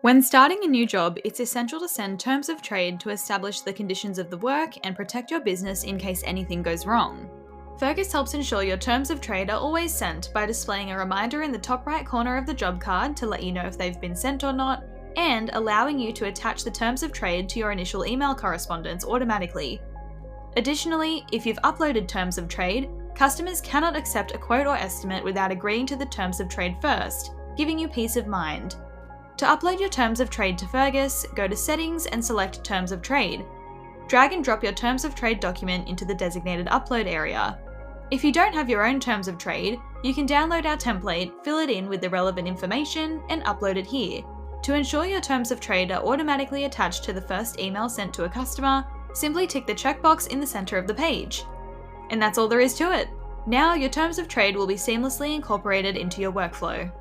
When starting a new job, it's essential to send terms of trade to establish the conditions of the work and protect your business in case anything goes wrong. Fergus helps ensure your terms of trade are always sent by displaying a reminder in the top right corner of the job card to let you know if they've been sent or not, and allowing you to attach the terms of trade to your initial email correspondence automatically. Additionally, if you've uploaded terms of trade, customers cannot accept a quote or estimate without agreeing to the terms of trade first, giving you peace of mind. To upload your terms of trade to Fergus, go to Settings and select Terms of Trade. Drag and drop your terms of trade document into the designated upload area. If you don't have your own terms of trade, you can download our template, fill it in with the relevant information, and upload it here. To ensure your terms of trade are automatically attached to the first email sent to a customer, simply tick the checkbox in the center of the page. And that's all there is to it. Now your terms of trade will be seamlessly incorporated into your workflow.